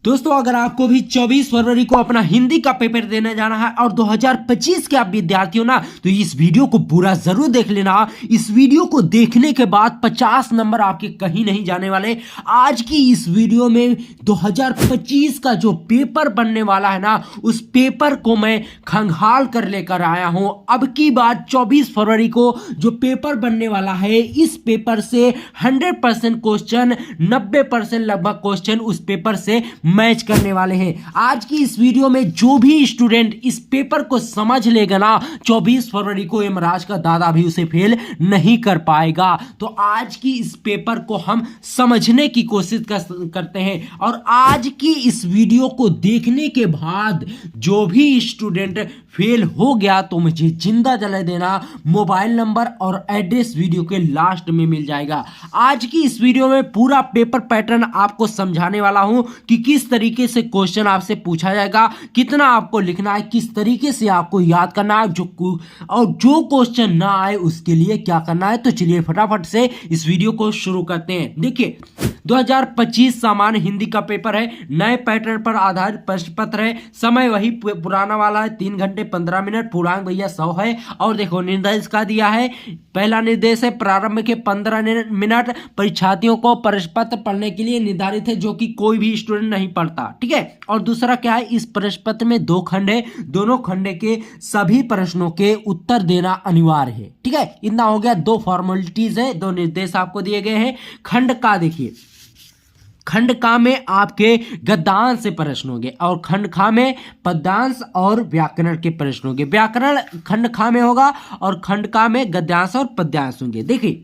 दोस्तों अगर आपको भी 24 फरवरी को अपना हिंदी का पेपर देने जाना है और 2025 के आप विद्यार्थी हो ना, तो इस वीडियो को पूरा जरूर देख लेना। इस वीडियो को देखने के बाद 50 नंबर आपके कहीं नहीं जाने वाले। आज की इस वीडियो में 2025 का जो पेपर बनने वाला है ना, उस पेपर को मैं खंगाल कर लेकर आया हूं। अब की बात 24 फरवरी को जो पेपर बनने वाला है, इस पेपर से 100% क्वेश्चन, 90% लगभग क्वेश्चन उस पेपर से मैच करने वाले हैं। आज की इस वीडियो में जो भी स्टूडेंट इस पेपर को समझ लेगा ना, 24 फरवरी को यमराज का दादा भी उसे फेल नहीं कर पाएगा। तो आज की इस पेपर को हम समझने की कोशिश करते हैं और आज की इस वीडियो को देखने के बाद जो भी स्टूडेंट फेल हो गया तो मुझे जिंदा जला देना। मोबाइल नंबर और एड्रेस वीडियो के लास्ट में मिल जाएगा। आज की इस वीडियो में पूरा पेपर पैटर्न आपको समझाने वाला हूं कि किस तरीके से क्वेश्चन आपसे पूछा जाएगा, कितना आपको लिखना है, किस तरीके से आपको याद करना है, और जो क्वेश्चन ना आए उसके लिए क्या करना है। तो चलिए फटाफट से इस वीडियो को शुरू करते हैं। देखिए 2025 सामान्य हिंदी का पेपर है, नए पैटर्न पर आधारित प्रश्न पत्र है। समय वही पुराना वाला है, 3 घंटे 15 मिनट। पूर्णांक भैया 100 है। और देखो निर्देश का दिया है, पहला निर्देश है प्रारंभ के 15 मिनट परीक्षार्थियों को प्रश्न पत्र पढ़ने के लिए निर्धारित है, जो कि कोई भी स्टूडेंट नहीं पढ़ता, ठीक है। और दूसरा क्या है, इस प्रश्न पत्र में 2 खंड है, दोनों खंड के सभी प्रश्नों के उत्तर देना अनिवार्य है, ठीक है। इतना हो गया। 2 फॉर्मेलिटीज है, 2 निर्देश आपको दिए गए हैं। खंड का देखिए, खंड का में आपके गद्यांश से प्रश्न होंगे और खंड खा में पद्यांश और व्याकरण के प्रश्न होंगे। व्याकरण खंड खा में होगा और खंड का में गद्यांश और पद्यांश होंगे। देखिए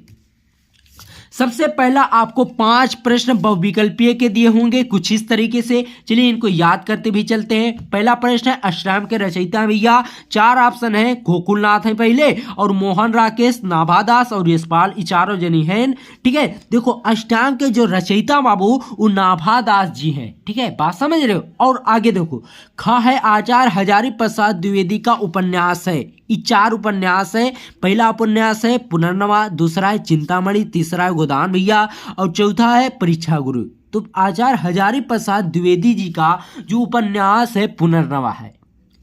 सबसे पहला आपको 5 प्रश्न बहुविकल्पीय के दिए होंगे कुछ इस तरीके से। चलिए इनको याद करते भी चलते हैं। पहला प्रश्न है अष्टाम के रचयिता भैया। 4 ऑप्शन है, गोकुलनाथ है पहले, और मोहन राकेश, नाभादास और यशपाल, ये चारों जनी हैं, ठीक है। देखो अष्टाम के जो रचयिता बाबू वो नाभादास जी हैं, ठीक है, बात समझ रहे हो। और आगे देखो खा है आचार्य हजारी प्रसाद द्विवेदी का उपन्यास है। ये 4 उपन्यास है। पहला उपन्यास है पुनर्नवा, दूसरा है चिंतामणि, तीसरा है गोदान भैया और चौथा है परीक्षा गुरु। तो आचार्य हजारी प्रसाद द्विवेदी जी का जो उपन्यास है पुनर्नवा है।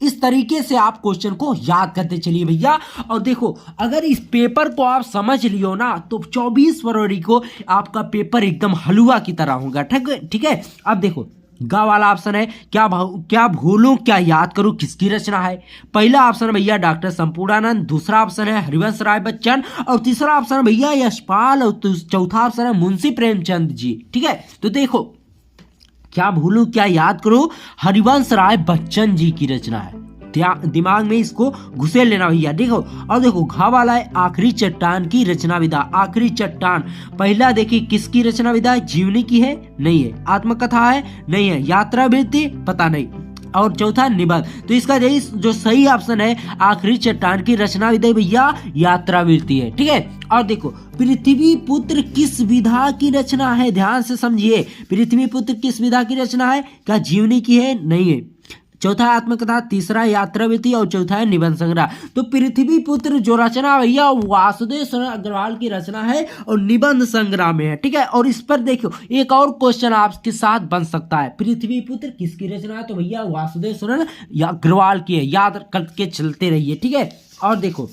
इस तरीके से आप क्वेश्चन को याद करते चलिए भैया। और देखो अगर इस पेपर को आप समझ लियो ना, तो 24 फरवरी को आपका पेपर एकदम हलवा की तरह होगा, ठीक है। अब देखो गा वाला ऑप्शन है, क्या भूलूं क्या याद करूं किसकी रचना है। पहला ऑप्शन भैया डॉक्टर संपूर्णानंद, दूसरा ऑप्शन है हरिवंश राय बच्चन और तीसरा ऑप्शन भैया यशपाल और चौथा ऑप्शन है मुंशी प्रेमचंद जी, ठीक है। तो देखो क्या भूलूं क्या याद करूं हरिवंश राय बच्चन जी की रचना है। दिमाग में इसको घुसेड़ लेना भैया। देखो और देखो घा वाला है आखिरी चट्टान की रचना विधा। आखिरी चट्टान पहला देखिए किसकी रचना विधा है, जीवनी की है, नहीं है। आत्मकथा है, नहीं है। यात्रा वृत्ति, पता नहीं। और चौथा निबंध। तो इसका जो सही ऑप्शन है आखिरी चट्टान की रचना विधा भैया यात्रा वृत्ति है, ठीक है। और देखो पृथ्वी पुत्र किस विधा की रचना है, ध्यान से समझिए। पृथ्वी पुत्र किस विधा की रचना है, क्या जीवनी की है, नहीं है। चौथा है आत्मकथा, तीसरा यात्रावृत्ति और चौथा है निबंध संग्रह। तो पृथ्वी पुत्र जो रचना भैया वासुदेव शरण अग्रवाल की रचना है और निबंध संग्रह में है, ठीक है। और इस पर देखो एक और क्वेश्चन आपके साथ बन सकता है, पृथ्वी पुत्र किसकी रचना है, तो भैया वासुदेव शरण अग्रवाल की है। याद करके चलते रहिए, ठीक है। और देखो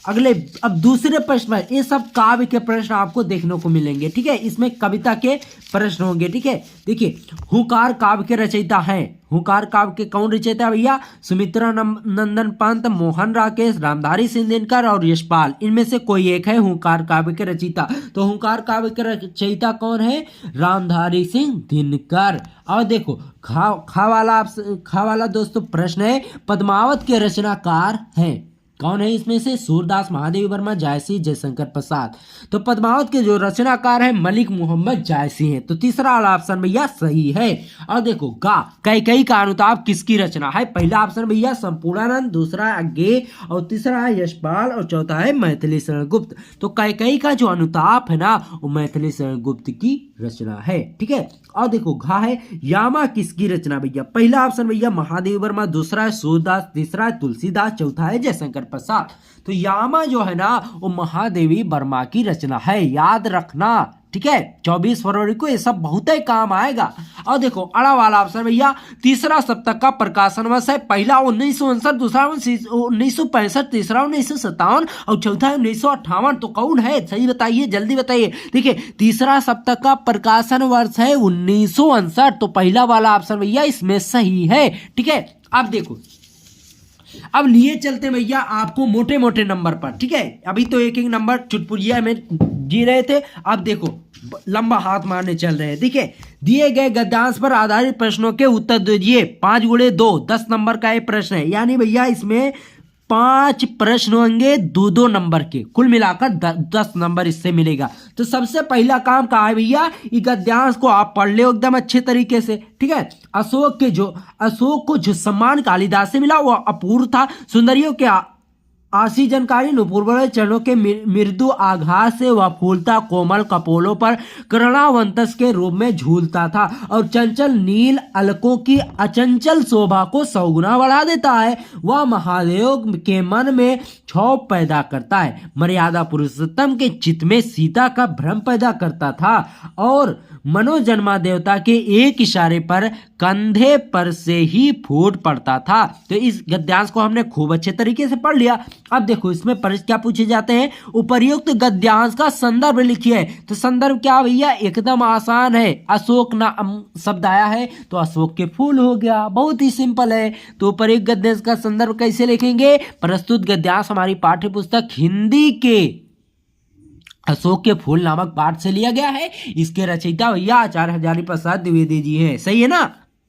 अगले अब दूसरे प्रश्न में ये सब काव्य के प्रश्न आपको देखने को मिलेंगे, ठीक है। इसमें कविता के प्रश्न होंगे, ठीक है। देखिए हुंकार काव्य के रचयिता हैं। हुंकार काव्य के कौन रचयिता भैया, सुमित्रा नंदन पंत, मोहन राकेश, रामधारी सिंह दिनकर और यशपाल। इनमें से कोई एक है हुंकार काव्य के रचयिता। तो हुंकार काव्य के रचयिता कौन है, रामधारी सिंह दिनकर। और देखो खा वाला दोस्तों प्रश्न है पद्मावत के रचनाकार हैं। कौन है इसमें से, सूरदास, महादेवी वर्मा, जायसी, जयशंकर प्रसाद। तो पद्मावत के जो रचनाकार है मलिक मोहम्मद जायसी हैं। तो तीसरा वाला ऑप्शन भैया सही है। और देखो गा कैकेयी का अनुताप किसकी रचना है। पहला ऑप्शन भैया संपूर्णानंद, दूसरा अज्ञे और तीसरा है यशपाल और चौथा है मैथिली शरण गुप्त। तो कैकेयी का जो अनुताप है ना वो मैथिली शरण गुप्त की रचना है। ठीक है, और देखो घा है यामा किसकी रचना भैया? पहला ऑप्शन भैया महादेवी वर्मा, दूसरा है सूरदास, तीसरा है तुलसीदास, चौथा है जयशंकर प्रसाद। तो यामा जो है ना वो महादेवी वर्मा की रचना है, याद रखना। ठीक है, 24 फरवरी को ये सब बहुत ही काम आएगा। और देखो अड़ा वाला ऑप्शन भैया तीसरा सप्तक का प्रकाशन वर्ष है, पहला 1959, दूसरा 1965, तीसरा 1957 और चौथा 1958। तो कौन है सही बताइए, जल्दी बताइए। देखिए तीसरा सप्तक का प्रकाशन वर्ष है 1959, तो पहला वाला ऑप्शन भैया इसमें सही है। ठीक है, अब देखो अब लिए चलते भैया आपको मोटे मोटे नंबर पर। ठीक है, अभी तो एक एक नंबर चुटपुटिया में जी रहे थे, अब देखो लंबा हाथ मारने चल रहे हैं। देखिए दिए गए गद्यांश पर आधारित प्रश्नों के उत्तर दीजिए। 5 गुणे 2 10 नंबर का एक प्रश्न है, यानी भैया इसमें 5 प्रश्न होंगे 2-2 नंबर के, कुल मिलाकर 10 नंबर इससे मिलेगा। तो सबसे पहला काम कहा है भैया, ये गद्यांश को आप पढ़ ले एकदम अच्छे तरीके से। ठीक है, अशोक को जो सम्मान कालिदास से मिला वो अपूर्व था। सुंदरियों के आशी जानकारी नुपुर चरणों के मृदु आघात से वह फूलता, कोमल कपोलों पर कर्णावंतस के रूप में झूलता था और चंचल नील अलकों की अचंचल शोभा को 100 गुना बढ़ा देता है। वह महादेव के मन में क्षोभ पैदा करता है, मर्यादा पुरुषोत्तम के चित्त में सीता का भ्रम पैदा करता था और मनोजन्मा देवता के एक इशारे पर कंधे पर से ही फूट पड़ता था। तो इस गद्यांश को हमने खूब अच्छे तरीके से पढ़ लिया। अब देखो इसमें प्रश्न क्या पूछे जाते हैं, उपर्युक्त गद्यांश का संदर्भ लिखिए। तो संदर्भ क्या भैया, एकदम आसान है, अशोक नाम शब्द आया है तो अशोक के फूल हो गया, बहुत ही सिंपल है। तो उपर्युक्त गद्यांश का संदर्भ कैसे लिखेंगे, प्रस्तुत गद्यांश हमारी पाठ्य पुस्तक हिंदी के अशोक के फूल नामक पाठ से लिया गया है। इसके रचयिता भैया आचार्य हजारी प्रसाद द्विवेदी जी हैं। सही है ना,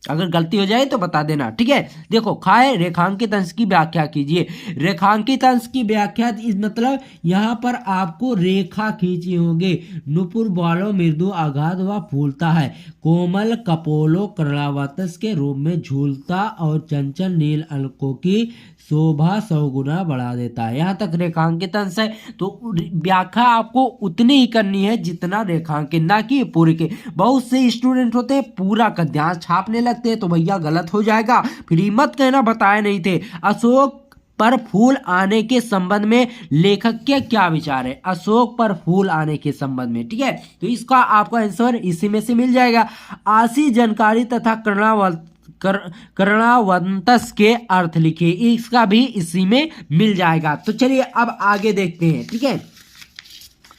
अगर गलती हो जाए तो बता देना। ठीक है, देखो खाए रेखांकित अंश की व्याख्या कीजिए। रेखांकित अंश की व्याख्या मतलब यहाँ पर आपको रेखा खींची होंगे। नुपुर बालों मृदु आघात व फूलता है, कोमल कपोलों कर्णावतस के रूप में झूलता और चंचल नील अलकों की शोभा 100 गुना बढ़ा देता है। यहाँ तक रेखांकित अंश है, तो व्याख्या आपको उतनी ही करनी है जितना रेखांकित, ना कि पूरे के। बहुत से स्टूडेंट होते हैं पूरा गद्यांश छापने लगते हैं, तो भैया गलत हो जाएगा, फिर मत कहना बताए नहीं थे। अशोक पर फूल आने के संबंध में लेखक के क्या विचार है, अशोक पर फूल आने के संबंध में। ठीक है, तो इसका आपका आंसर इसी में से मिल जाएगा। आशी जानकारी तथा कर्णावंतस के अर्थ लिखिए, इसका भी इसी में मिल जाएगा। तो चलिए अब आगे देखते हैं। ठीक है,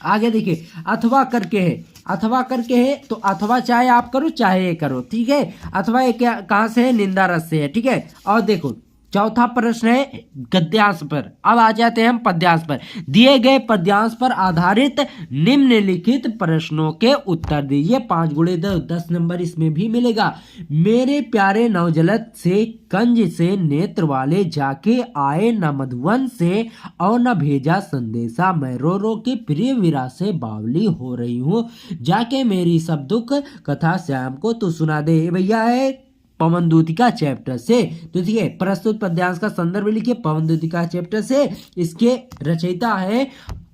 आगे देखिए अथवा करके है, अथवा करके है तो अथवा चाहे आप करो चाहे ये करो। ठीक है, अथवा ये क्या कहाँ से है, निंदा रस से है। ठीक है, और देखो चौथा प्रश्न है गद्यांश पर। अब आ जाते हैं हम पद्यांश पर। दिए गए पद्यांश पर आधारित निम्नलिखित प्रश्नों के उत्तर दीजिए। 5 गुणे 10 नंबर इसमें भी मिलेगा। मेरे प्यारे नवजलद से कंज से नेत्र वाले जाके आए न मधुवन से और न भेजा संदेशा, मैं रो रो के प्रिय विरा से बावली हो रही हूँ, जाके मेरी सब दुख कथा श्याम को तू सुना दे। भैया है पवन दूतिका चैप्टर से। तो देखिए प्रस्तुत पद्यांश का संदर्भ लिखिए पवन दूतिका चैप्टर से। इसके रचयिता है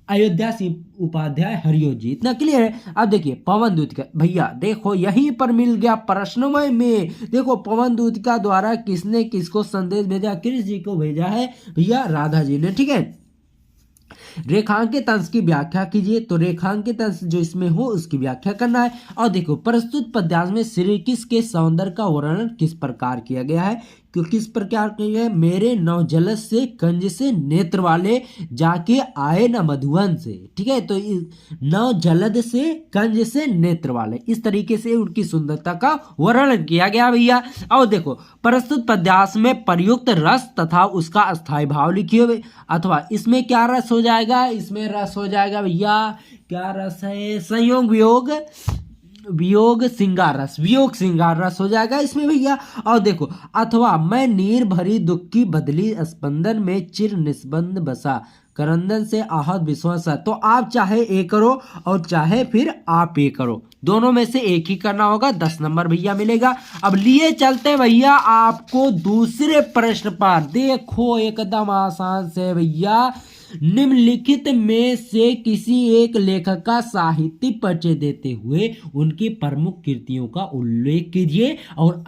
अयोध्या उपाध्याय हरियो जी। इतना क्लियर है। अब देखिए पवन दूतिका, भैया देखो यहीं पर मिल गया प्रश्नमय में। देखो पवन दूतिका द्वारा किसने किसको संदेश भेजा, कृष्ण जी को भेजा है भैया राधा जी ने। ठीक है, रेखांकित अंश की व्याख्या कीजिए। तो रेखांकित अंश जो इसमें हो उसकी व्याख्या करना है। और देखो प्रस्तुत पद्यांश में श्री कृष्ण के सौंदर्य का वर्णन किस प्रकार किया गया है, क्यों किस प्रकार किया है, मेरे नवजलद से कंज से नेत्र वाले जाके आए न मधुवन से। ठीक है, तो नवजलद से कंज से नेत्र वाले, इस तरीके से उनकी सुंदरता का वर्णन किया गया भैया। और देखो प्रस्तुत पद्यांश में प्रयुक्त रस तथा उसका अस्थायी भाव लिखिए। अथवा इसमें क्या रस हो जाएगा, इसमें रस हो जाएगा भैया, क्या रस है, संयोग वियोग वियोग श्रृंगार रस, वियोग श्रृंगार रस हो जाएगा इसमें भैया। और देखो अथवा मैं नीर भरी दुख की बदली स्पंदन में चिर निस्बंद बसा, करंदन से आहत विश्वास। तो आप चाहे ए करो और चाहे फिर आप ए करो, दोनों में से एक ही करना होगा। 10 नंबर भैया मिलेगा। अब लिए चलते भैया आपको दूसरे प्रश्न पर। देखो एकदम आसान से भैया, निम्नलिखित में से किसी एक लेखक का साहित्यिक परिचय देते हुए उनकी प्रमुख कृतियों का उल्लेख कीजिए और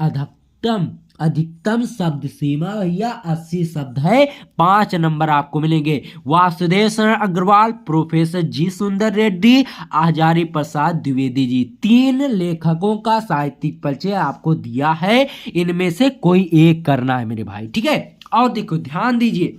अधिकतम शब्द सीमा भैया 80 शब्द है। 5 नंबर आपको मिलेंगे। वासुदेव शरण अग्रवाल, प्रोफेसर जी सुंदर रेड्डी, आचार्य प्रसाद द्विवेदी जी, 3 लेखकों का साहित्यिक परिचय आपको दिया है। इनमें से कोई एक करना है मेरे भाई, ठीक है। और देखो ध्यान दीजिए,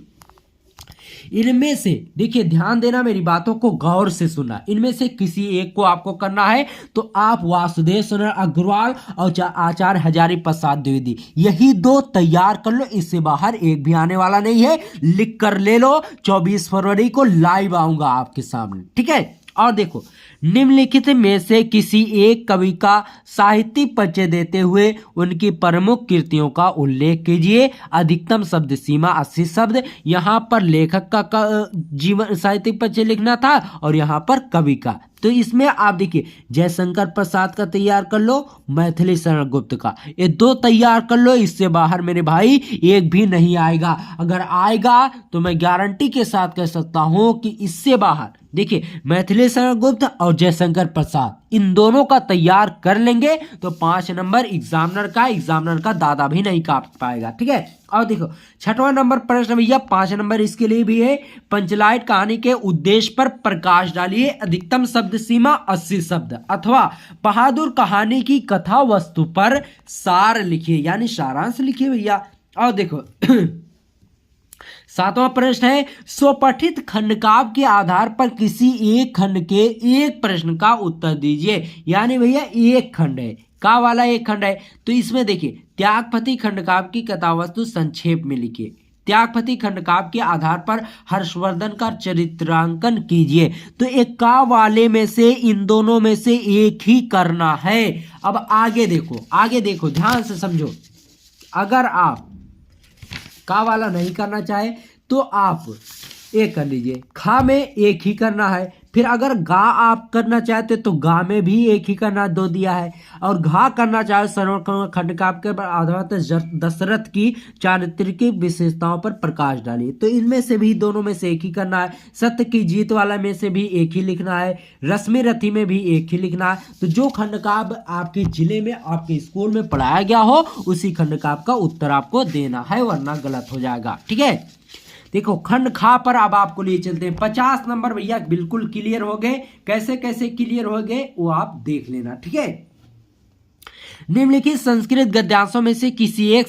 इनमें से देखिए, ध्यान देना, मेरी बातों को गौर से सुनना। इनमें से किसी एक को आपको करना है तो आप वासुदेव शरण अग्रवाल और आचार्य हजारी प्रसाद द्विवेदी, यही 2 तैयार कर लो। इससे बाहर एक भी आने वाला नहीं है, लिख कर ले लो। 24 फरवरी को लाइव आऊंगा आपके सामने, ठीक है। और देखो, निम्नलिखित में से किसी एक कवि का साहित्यिक परिचय देते हुए उनकी प्रमुख कृतियों का उल्लेख कीजिए। अधिकतम शब्द सीमा 80 शब्द। यहाँ पर लेखक का जीवन साहित्यिक परिचय लिखना था और यहाँ पर कवि का। तो इसमें आप देखिए, जयशंकर प्रसाद का तैयार कर लो, मैथिली शरण गुप्त का, ये 2 तैयार कर लो। इससे बाहर मेरे भाई एक भी नहीं आएगा। अगर आएगा तो मैं गारंटी के साथ कह सकता हूं कि इससे बाहर देखिए, मैथिली शरण गुप्त और जयशंकर प्रसाद, इन दोनों का तैयार कर लेंगे तो 5 नंबर एग्जामिनर का दादा भी नहीं काट पाएगा, ठीक है। और देखो 6वां नंबर प्रश्न भैया, 5 नंबर इसके लिए भी है। पंचलाइट कहानी के उद्देश्य पर प्रकाश डालिए। अधिकतम शब्द सीमा 80 शब्द। अथवा बहादुर कहानी की कथा वस्तु पर सार लिखिए, यानी सारांश लिखिए भैया। और देखो 7वां प्रश्न है, स्वपठित खंडकाव्य के आधार पर किसी एक खंड के एक प्रश्न का उत्तर दीजिए। यानी भैया एक खंड है, का वाला एक खंड है, तो इसमें देखिए, त्यागपति खंडकाव्य की कथावस्तु संक्षेप में लिखिए। त्यागपति खंडकाव्य के आधार पर हर्षवर्धन का चरित्रांकन कीजिए। तो एक का वाले में से इन दोनों में से एक ही करना है। अब आगे देखो, ध्यान से समझो। अगर आप का वाला नहीं करना चाहे तो आप एक कर लीजिए, खा में एक ही करना है। फिर अगर गा आप करना चाहते तो गा में भी एक ही करना 2 दिया है। और घा करना चाहे सर्वण खंडकाव्य के आधार पर दशरथ की चारित्रिक विशेषताओं पर प्रकाश डालिए। तो इनमें से भी दोनों में से एक ही करना है। सत्य की जीत वाला में से भी एक ही लिखना है। रश्मि रथी में भी एक ही लिखना है। तो जो खंडकाव्य आपके जिले में आपके स्कूल में पढ़ाया गया हो उसी खंडकाव्य का उत्तर आपको देना है, वरना गलत हो जाएगा, ठीक है। देखो खंड खा पर अब आपको लिए चलते हैं। 50 नंबर भैया बिल्कुल क्लियर हो गए। कैसे कैसे क्लियर हो गए वो आप देख लेना, ठीक है। निम्नलिखित संस्कृत गद्यांशों में से किसी एक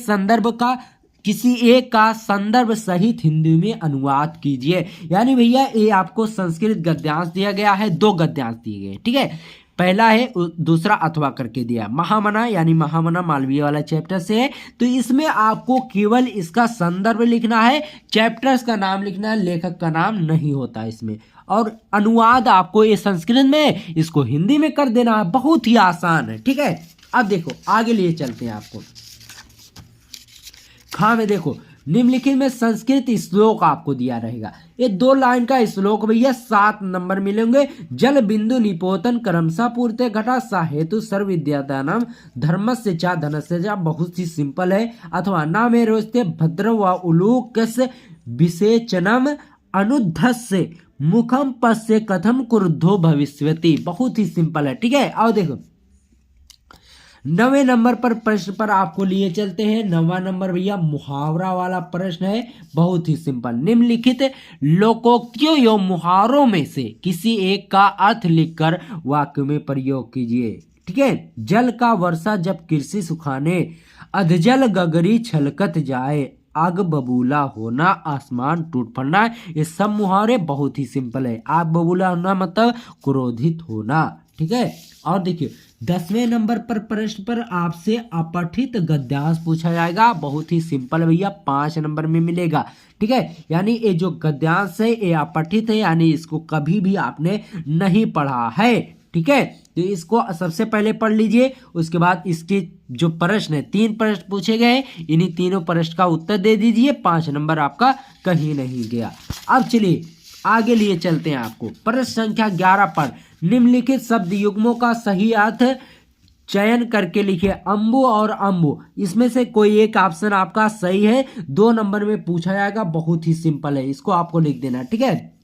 का संदर्भ सहित हिंदी में अनुवाद कीजिए। यानी भैया ये आपको संस्कृत गद्यांश दिया गया है, 2 गद्यांश दिए गए, ठीक है। पहला है, दूसरा अथवा करके दिया। महामना यानी महामना मालवीय वाला चैप्टर से है। तो इसमें आपको केवल इसका संदर्भ लिखना है, चैप्टर्स का नाम लिखना है, लेखक का नाम नहीं होता इसमें। और अनुवाद आपको ये संस्कृत में, इसको हिंदी में कर देना है। बहुत ही आसान है, ठीक है। अब देखो आगे लिए चलते हैं आपको। खा में देखो, निम्नलिखित में संस्कृत श्लोक आपको दिया रहेगा। ये 2 लाइन का श्लोक भैया 7 नंबर मिलेंगे। जल बिंदु निपोतन क्रमशः पूर्ते घटा सा हेतु सर्व विद्यादानम धर्मस्य चा धनस्य चा। बहुत ही सिंपल है। अथवा ना में रोस्ते भद्र व उलूकस्य विसेचनम अनुद्धस्य मुखम पश्य कथम क्रुद्धो भविष्यति। बहुत ही सिंपल है, ठीक है। आओ देखो 9वें नंबर पर प्रश्न पर आपको लिए चलते हैं। 9वां नंबर भैया मुहावरा वाला प्रश्न है, बहुत ही सिंपल। निम्नलिखित लोकोक्तियों एवं मुहावरों में से किसी एक का अर्थ लिखकर वाक्य में प्रयोग कीजिए, ठीक है। जल का वर्षा जब कृषि सुखाने, अधजल गगरी छलकत जाए, आग बबूला होना, आसमान टूट पड़ना। ये सब मुहावरे बहुत ही सिंपल है। आग बबूला होना मतलब क्रोधित होना, ठीक है। और देखिए 10वें नंबर पर प्रश्न पर आपसे अपठित गद्यांश पूछा जाएगा। बहुत ही सिंपल भैया, 5 नंबर में मिलेगा, ठीक है। यानी ये जो गद्यांश है ये अपठित है, यानी इसको कभी भी आपने नहीं पढ़ा है, ठीक है। तो इसको सबसे पहले पढ़ लीजिए, उसके बाद इसके जो प्रश्न है, 3 प्रश्न पूछे गए, इन्हीं तीनों प्रश्न का उत्तर दे दीजिए। 5 नंबर आपका कहीं नहीं गया। अब चलिए आगे लिए चलते हैं आपको। प्रश्न संख्या 11 पर निम्नलिखित शब्द युग्मों का सही अर्थ चयन करके लिखिए अम्बु और अम्बु, इसमें से कोई एक ऑप्शन आपका सही है। 2 नंबर में पूछा जाएगा, बहुत ही सिंपल है, इसको आपको लिख देना, ठीक है।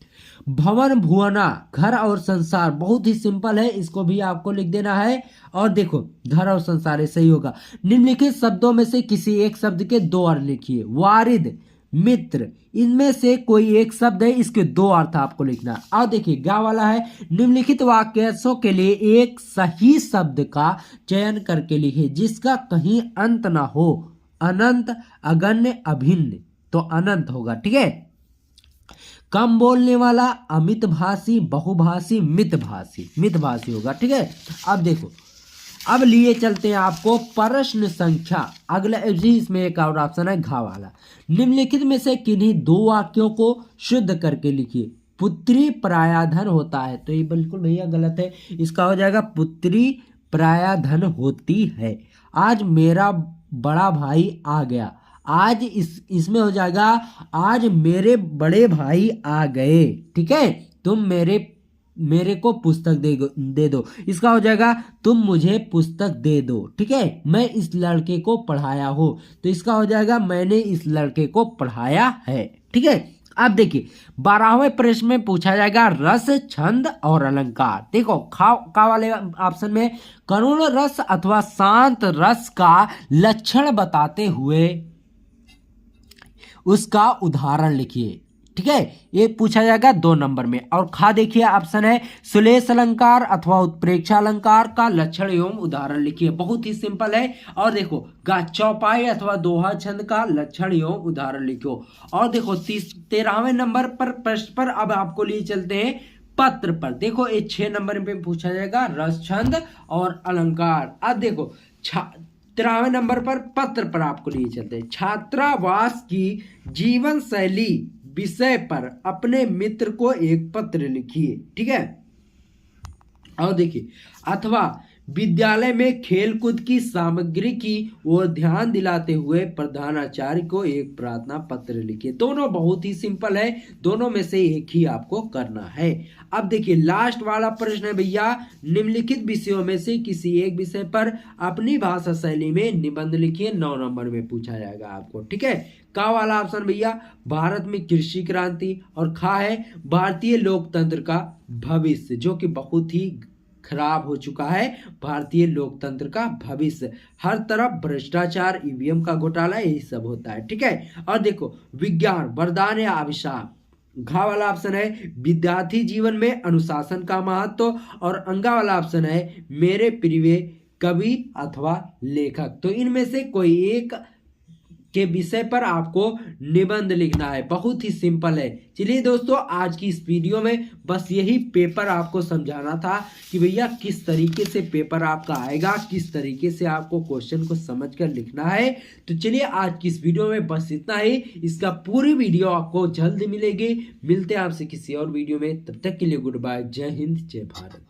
भवन भुवना, घर और संसार, बहुत ही सिंपल है, इसको भी आपको लिख देना है। और देखो घर और संसार ये सही होगा। निम्नलिखित शब्दों में से किसी एक शब्द के 2 अर्थ लिखिए। वारिद, मित्र, इनमें से कोई एक शब्द है, इसके 2 अर्थ आपको लिखना। और देखिए गा वाला है, निम्नलिखित वाक्यांशों के लिए एक सही शब्द का चयन करके लिखिए जिसका कहीं अंत ना हो। अनंत, अगण्य, अभिन्न, तो अनंत होगा, ठीक है। कम बोलने वाला, अमित भाषी, बहुभाषी, मितभाषी, मितभाषी होगा, ठीक है। अब देखो, अब लिए चलते हैं आपको प्रश्न संख्या अगला, इसमें एक और ऑप्शन है घा वाला। निम्नलिखित में से किन्हीं 2 वाक्यों को शुद्ध करके लिखिए। पुत्री परायाधन होता है, तो ये बिल्कुल भैया गलत है, इसका हो जाएगा पुत्री परायाधन होती है। आज मेरा बड़ा भाई आ गया, आज इसमें हो जाएगा आज मेरे बड़े भाई आ गए, ठीक है। तुम मेरे को पुस्तक दे दो, इसका हो जाएगा तुम मुझे पुस्तक दे दो, ठीक है। मैं इस लड़के को पढ़ाया हो, तो इसका हो जाएगा मैंने इस लड़के को पढ़ाया है, ठीक है। अब देखिए 12वें प्रश्न में पूछा जाएगा रस, छंद और अलंकार। देखो का वाले ऑप्शन में करुण रस अथवा शांत रस का लक्षण बताते हुए उसका उदाहरण लिखिए, ठीक है। ये पूछा जाएगा 2 नंबर में। और खा देखिए ऑप्शन है सुलेश अलंकार अथवा उत्प्रेक्षा अलंकार का लक्षण एवं उदाहरण लिखिए, बहुत ही सिंपल है। और देखो गा चौपाई अथवा दोहा छंद का लक्षण एवं उदाहरण लिखो। और देखो 13वें नंबर पर प्रश्न पर अब आपको लिए चलते हैं पत्र पर। देखो ये 6 नंबर में पूछा जाएगा रस, छंद और अलंकार। अब देखो 13वें नंबर पर पत्र पर आपको लिए चलते हैं। छात्रावास की जीवन शैली विषय पर अपने मित्र को एक पत्र लिखिए, ठीक है। और देखिए अथवा विद्यालय में खेलकूद की सामग्री की ओर ध्यान दिलाते हुए प्रधानाचार्य को एक प्रार्थना पत्र लिखिए। दोनों बहुत ही सिंपल है, दोनों में से एक ही आपको करना है। अब देखिए लास्ट वाला प्रश्न है भैया, निम्नलिखित विषयों में से किसी एक विषय पर अपनी भाषा शैली में निबंध लिखिए। 9 नंबर में पूछा जाएगा आपको, ठीक है। का वाला ऑप्शन भैया भारत में कृषि क्रांति, और खा है भारतीय लोकतंत्र का भविष्य, जो कि बहुत ही खराब हो चुका है भारतीय लोकतंत्र का भविष्य। हर तरफ भ्रष्टाचार, ईवीएम का घोटाला, यही सब होता है, ठीक है। और देखो विज्ञान वरदान या अभिशाप। घा वाला ऑप्शन है विद्यार्थी जीवन में अनुशासन का महत्व, और अंगा वाला ऑप्शन है मेरे प्रिय कवि अथवा लेखक। तो इनमें से कोई एक के विषय पर आपको निबंध लिखना है, बहुत ही सिंपल है। चलिए दोस्तों आज की इस वीडियो में बस यही पेपर आपको समझाना था कि भैया किस तरीके से पेपर आपका आएगा, किस तरीके से आपको क्वेश्चन को समझकर लिखना है। तो चलिए आज की इस वीडियो में बस इतना ही। इसका पूरी वीडियो आपको जल्द मिलेगी। मिलते हैं आपसे किसी और वीडियो में, तब तक के लिए गुड बाय, जय हिंद, जय भारत।